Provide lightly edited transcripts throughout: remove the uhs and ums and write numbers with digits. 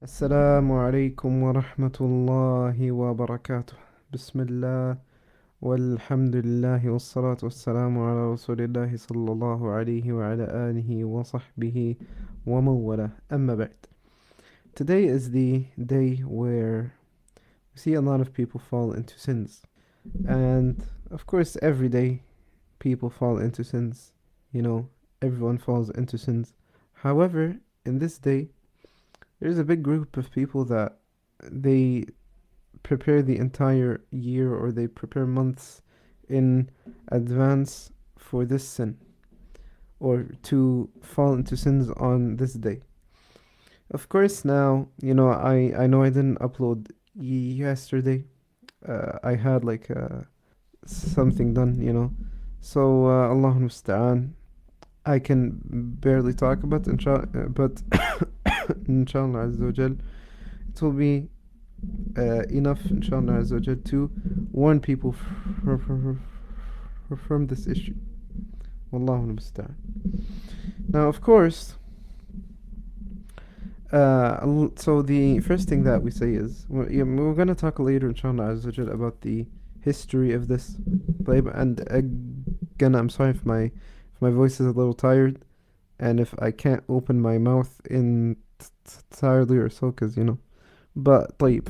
السلام عليكم ورحمة الله وبركاته. بسم الله والحمد لله والصلاة والسلام على رسول الله صلى الله عليه وعلى آله وصحبه ومن والاه. أما بعد. Today is the day where we see a lot of people fall into sins. And of course, every day people fall into sins. You know, everyone falls into sins. However, in this day, there's a big group of people that they prepare the entire year or they prepare months in advance for this sin or to fall into sins on this day. Of course, now, I know I didn't upload yesterday. I had like something done. So, Allah musta'an. I can barely talk about but inshallah Azza wa Jal, it will be enough, inshallah Azza wa Jal, to warn people from this issue. Wallahu musta'an. Now, of course, so the first thing that we say is we're gonna talk later, inshallah Azza wa Jal, about the history of this. And again, I'm sorry if my voice is a little tired, and if I can't open my mouth entirely or so, cause. But طيب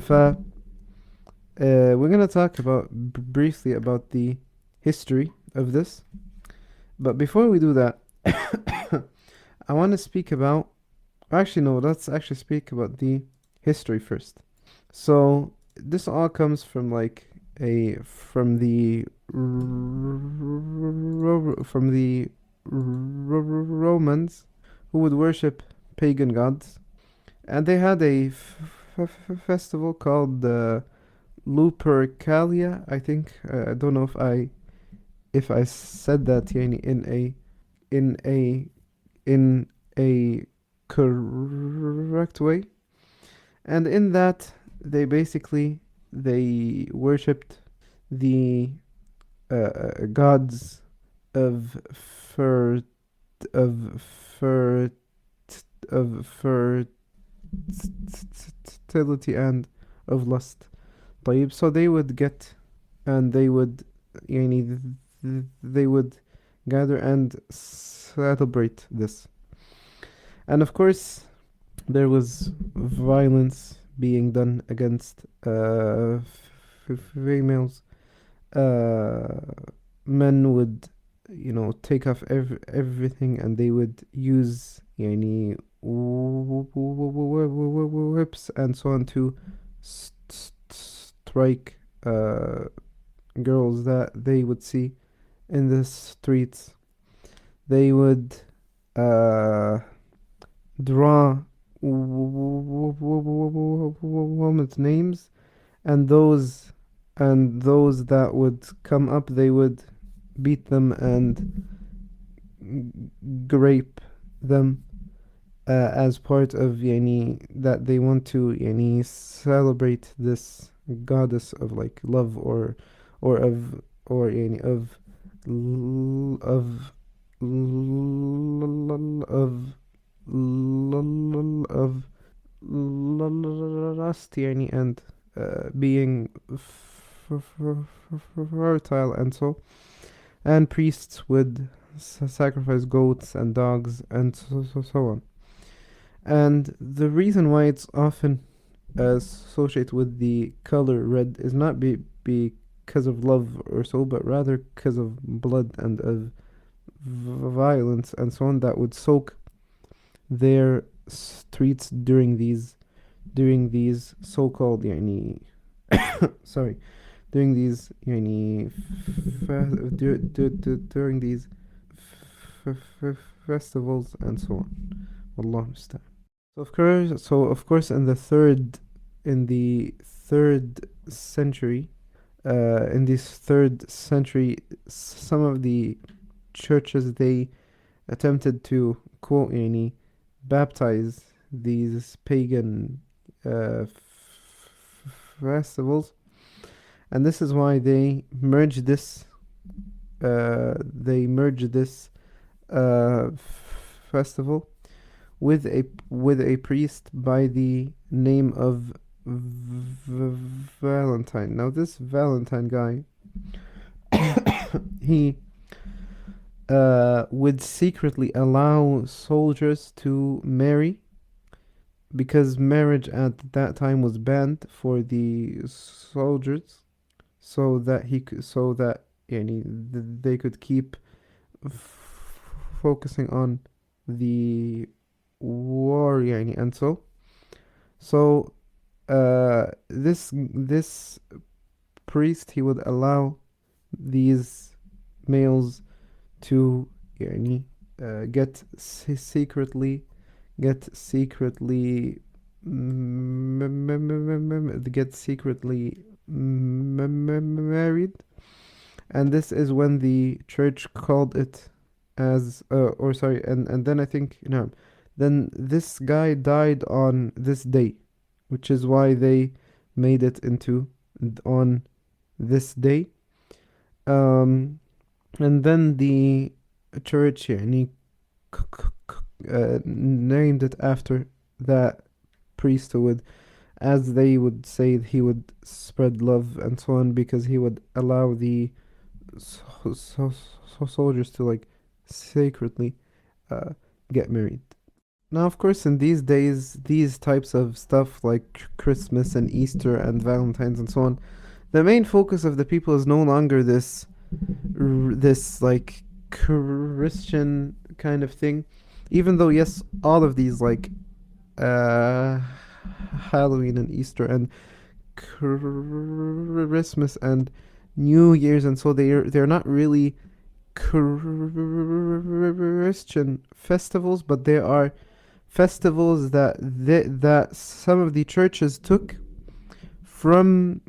we're gonna talk about briefly about the history of this. But before we do that, I want to speak about. Actually, no. Let's actually speak about the history first. So this all comes from from the Romans, who would worship pagan gods, and they had a festival called Lupercalia. I think I don't know if I said that يعني in a correct way. And in that, they worshipped the gods of fer of fer of fertility and of lust. طيب, so they would get, and they would يعني they would gather and celebrate this. And of course, there was violence being done against females. Men would, take off everything, and they would use whips and so on to strike girls that they would see in the streets. They would draw women's names, and those that would come up, they would beat them and grape them as part of that they want to celebrate this goddess of like love or of or of of of lust and being fertile and so. And priests would sacrifice goats and dogs and so on. And the reason why it's often associated with the color red is not because of love or so, but rather because of blood and of violence and so on that would soak their streets during these so-called sorry, during these during these festivals and so on. Wallahu musta'an. So of course in the third century, some of the churches, they attempted to quote baptize these pagan festivals, and this is why they merged this festival with a priest by the name of Valetine. Now this Valetine guy, he would secretly allow soldiers to marry, because marriage at that time was banned for the soldiers, so that yani, they could keep focusing on the war, yani, and so this priest, he would allow these males to يعني get secretly married. And this is when the church called it as or sorry, and then I think then this guy died on this day, which is why they made it into on this day. And then the church يعني named it after that priest, who would, as they would say, he would spread love and so on, because he would allow the soldiers to like secretly get married. Now, of course, in these days, these types of stuff like Christmas and Easter and Valentine's and so on, the main focus of the people is no longer this like Christian kind of thing. Even though, yes, all of these like Halloween and Easter and Christmas and New Year's, and so they're not really Christian festivals, but they are festivals that some of the churches took from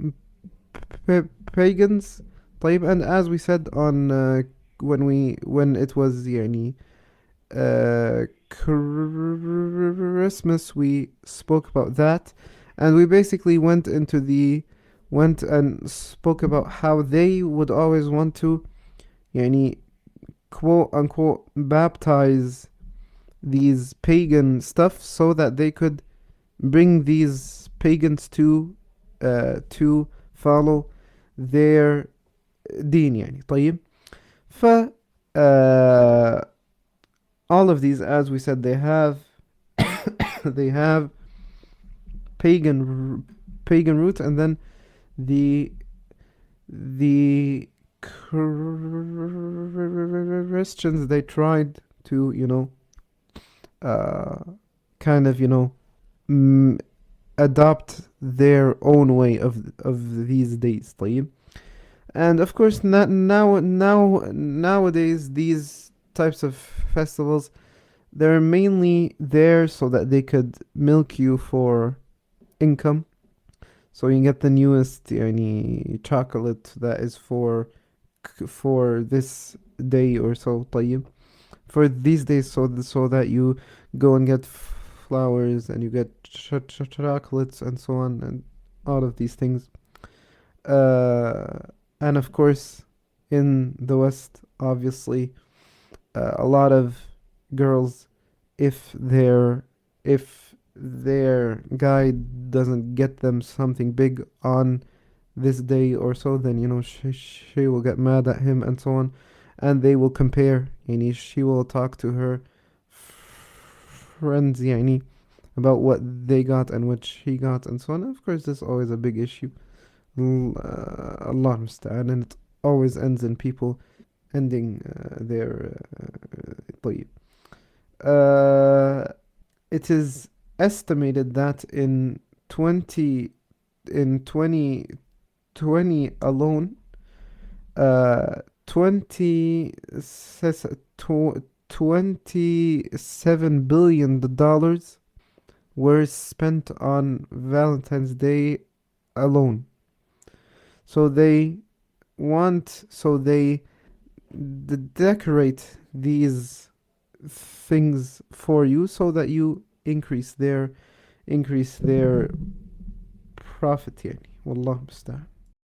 pagans. And as we said on when it was يعني Christmas, we spoke about that, and we basically went and spoke about how they would always want to يعني quote unquote baptize these pagan stuff, so that they could bring these pagans to follow their دين يعني. طيب ف all of these, as we said, they have they have pagan roots, and then the Christians, they tried to kind of adopt their own way of these days. طيب. And of course, nowadays, these types of festivals, they're mainly there so that they could milk you for income. So you get the newest chocolate that is for this day or so, طيب, for these days, so that you go and get flowers and you get chocolates and so on, and all of these things. And of course, in the West, obviously, a lot of girls, if their guy doesn't get them something big on this day or so, then she will get mad at him and so on, and they will compare. She will talk to her friends about what they got and what she got and so on. Of course, this is always a big issue. Allah musta'an, and it always ends in people ending their طيب. It is estimated that in 2020 alone, 27 billion dollars were spent on Valentine's Day alone. So they decorate these things for you, so that you increase their profit يعني. Wallahu musta'an.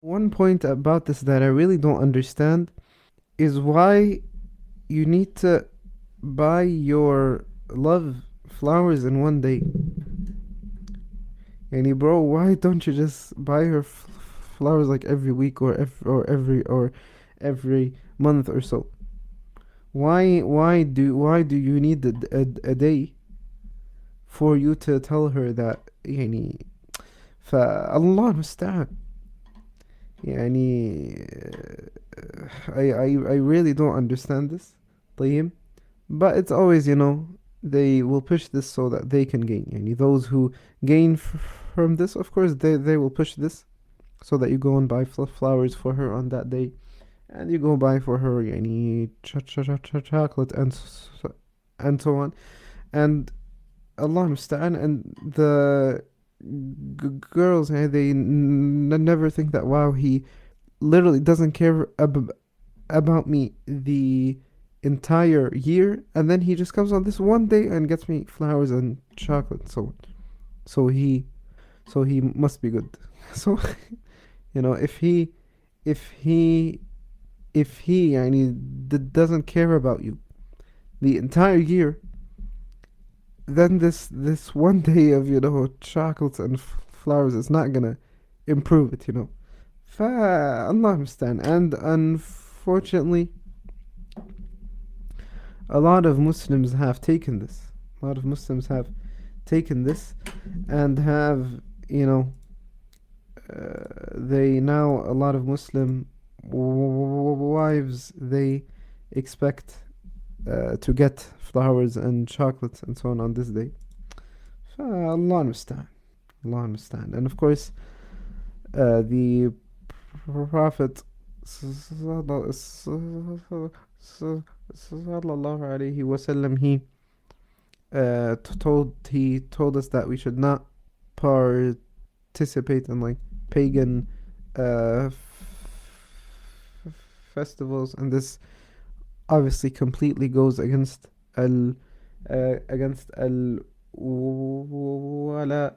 One point about this that I really don't understand is why you need to buy your love flowers in one day. And bro, why don't you just buy her flowers like every week or every month or so? Why do you need a day for you to tell her that يعني فالله المستعان يعني I really don't understand this. طيب. But it's always, they will push this so that they can gain. Yani those who gain from this, of course, they will push this so that you go and buy flowers for her on that day. And you go buy for her yani chocolate and so on. And Allah musta'an. And the girls, they never think that, wow, he literally doesn't care about me the entire year, and then he just comes on this one day and gets me flowers and chocolate and so on. So he must be good. So if he doesn't care about you the entire year, then this one day of chocolates and flowers is not gonna improve it. Allah understand. And unfortunately, a lot of Muslims have taken this. A lot of Muslims have taken this and have, they now, a lot of Muslim wives, they expect to get flowers and chocolates and so on this day. Allah understand. Allah understand. And of course, the Prophet sallallahu alaihi wasallam, he told us that we should not participate in like pagan festivals, and this obviously completely goes against al wala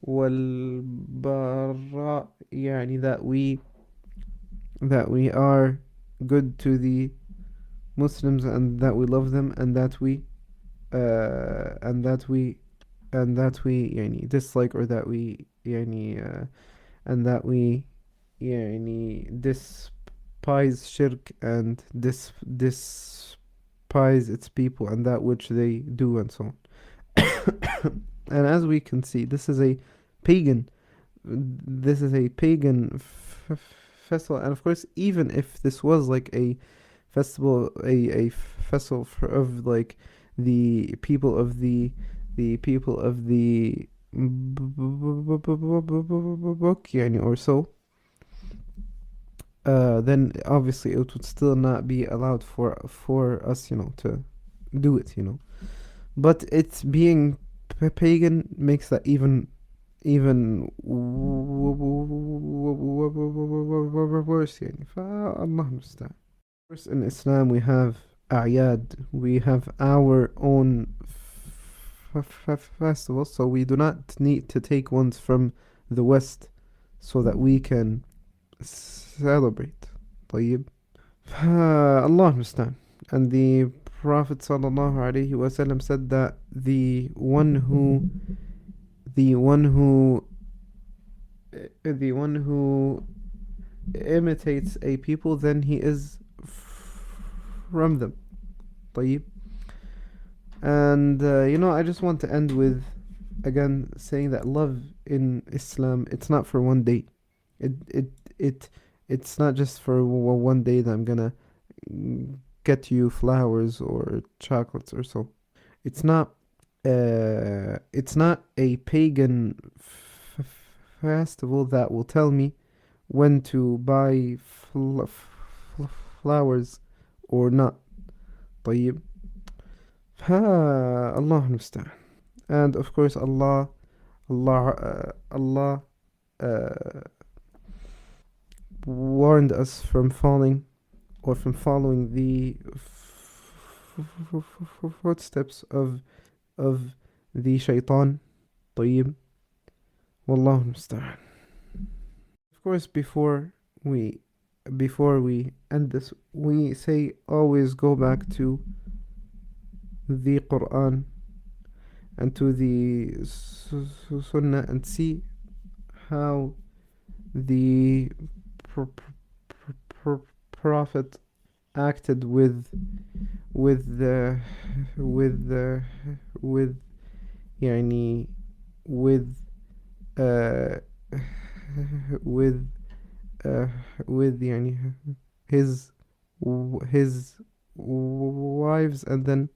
والبراء يعني that we are good to the Muslims, and that we love them, and that we يعني dislike, or that we يعني and that we يعني despise shirk and despise its people and that which they do and so on. And as we can see, this is a pagan festival. And of course, even if this was like a festival of like the people of the book يعني or so, then obviously it would still not be allowed for us to do it. But it's being pagan makes that even worse. يعني فالله المستعان. First, in Islam we have a'yad, we have our own festivals, so we do not need to take ones from the West so that we can celebrate. طيب. Allah المستعان. And the Prophet sallallahu alaihi wasallam said that the one who imitates a people, then he is from them. طيب. And I just want to end with again saying that love in Islam, it's not for one day. It's not just for one day that I'm gonna get you flowers or chocolates or so. It's not a pagan festival that will tell me when to buy flowers or not. طيب. Allah المستعان. And of course, Allah warned us from falling or from following the footsteps of the shaitan. طيب. Wallahu musta'an. Of course, before we before we end this, we say always go back to the Quran and to the Sunnah and see how the Prophet acted with the with يعني with uh with with يعني his wives, and then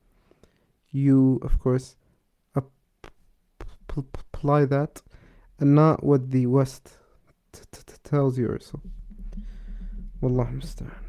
you of course apply that and not what the West tells you or so. Wallahu musta'an.